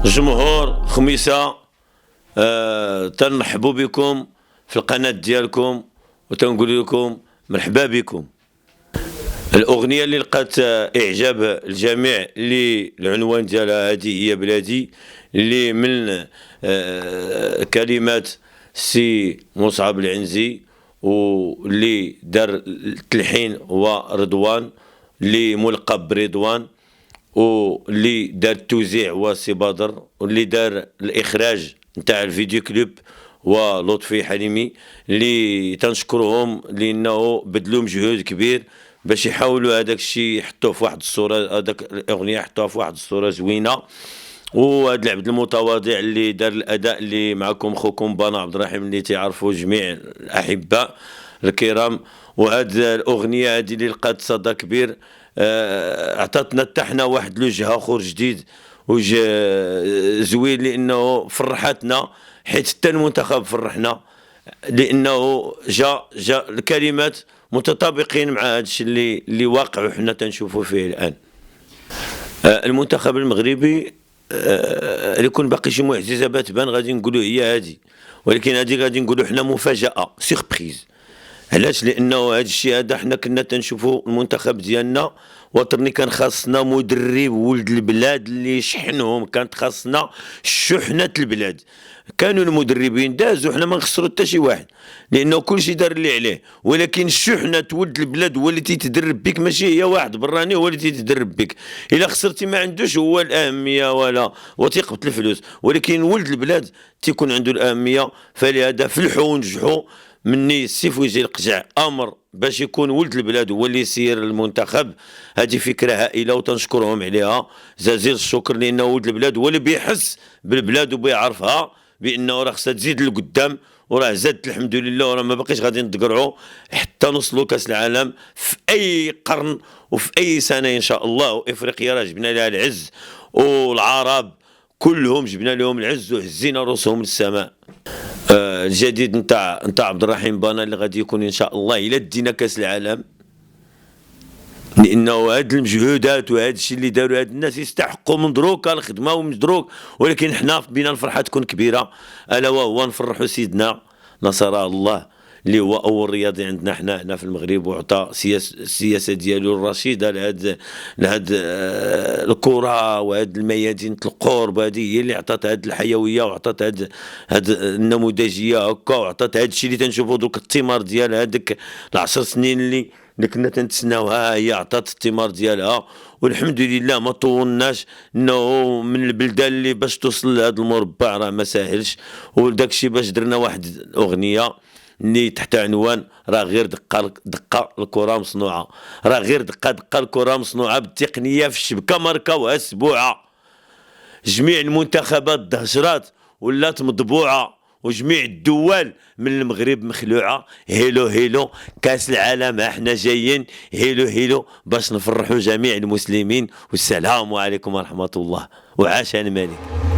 جمهور خميسة، تنرحبوا بكم في القناة ديالكم وتنقول لكم مرحبا بكم. الأغنية اللي لقات إعجاب الجميع اللي العنوان ديالها هذه هي بلادي، اللي من كلمات سي مصعب العنزي، واللي دار التلحين هو رضوان اللي ملقب برضوان، واللي دار التوزيع هو سي بدر، واللي دار الإخراج نتاع الفيديو كليب ولطفي حليمي، اللي تنشكرهم لأنه بذلوا مجهود كبير باش يحاولوا هذاك الشيء يحطوه في واحد الصورة، هذاك الأغنية يحطوها في واحد الصورة زوينة. وهذا العبد المتواضع اللي دار الأداء اللي معكم خوكم بانا عبد الرحيم اللي تعرفوا جميع الأحباء الكرام. وهاد الأغنية هذه اللي لقات صدى كبير، عطاتنا حتى حنا واحد الوجه اخر جديد زوين، لانه فرحتنا حيت حتى المنتخب فرحنا، لانه جا الكلمات متطابقين مع هذا الشيء اللي واقع وحنا تنشوفوا فيه الان. المنتخب المغربي اللي يكون باقي شي معجزات تبان غادي نقولوا هي هذه، ولكن هذه غادي نقولوا حنا مفاجاه سيربريز. علاش؟ لانه هذا الشيء هذا حنا كنا تنشوفوا المنتخب ديالنا وطني، كان خاصنا مدرب ولد البلاد اللي يشحنهم، كانت خاصنا شحنة البلاد. كانوا المدربين دازوا، حنا ما نخسروا حتى شي واحد لانه كل شيء دار اللي عليه، ولكن شحنة ولد البلاد هو اللي تيتدرب بك، ماشي هي واحد براني هو اللي تيتدرب بك. الا خسرتي ما عندوش هو الاهميه ولا وتيقبط الفلوس، ولكن ولد البلاد تيكون عنده الاهميه. فلهذا فلحوا ونجحوا مني السيف ويجي القجع امر باش يكون ولد البلاد هو اللي يسير المنتخب. هذه فكره هائله وتنشكرهم عليها جزيل الشكر، لانه ولد البلاد هو اللي بيحس بالبلاد وبيعرفها بانه راه خصها تزيد لقدام، وراه زادت الحمد لله، وراه ما باقيش غادي نتقرعوا حتى نوصلوا كاس العالم في اي قرن وفي اي سنه ان شاء الله. وافريقيا راه جبنا لها العز، والعرب كلهم جبنا لهم العز وهزينا رؤوسهم للسماء. الجديد نتاع عبد الرحيم بانا اللي غادي يكون ان شاء الله الى دينا كاس العالم، لانه هاد المجهودات وهذا الشيء اللي داروا هاد الناس يستحقوا من دروك الخدمه ومدروك. ولكن حنا بينا الفرحه تكون كبيره، الا وهو نفرحوا سيدنا نصر الله اللي هو اول رياضي عندنا حنا هنا في المغرب، وعطى السياسه ديالو الرشيده لهاد الكره وهاد الميادين القرب. هذه هي اللي عطات هاد الحيويه وعطات هاد النموذجيه هكا، وعطات هاد الشيء اللي تنشوفوا دوك الثمار ديال هذاك العشر سنين اللي كنا تنتسناوها، هي عطات الثمار ديالها. والحمد لله ما طولناش، انه من البلدان اللي باش توصل لهذا المربع راه ما ساهلش. وداك الشيء باش درنا واحد الاغنيه اللي تحت عنوان راه غير دقه الكره مصنوعه، راه غير دقه الكره مصنوعه بالتقنيه في الشبكه ماركاوها السبوعه. جميع المنتخبات دهشرات ولات مطبوعه، وجميع الدول من المغرب مخلوعه. هيلو هيلو كاس العالم احنا جايين، هيلو هيلو باش نفرحوا جميع المسلمين. والسلام عليكم ورحمه الله، وعاش الملك.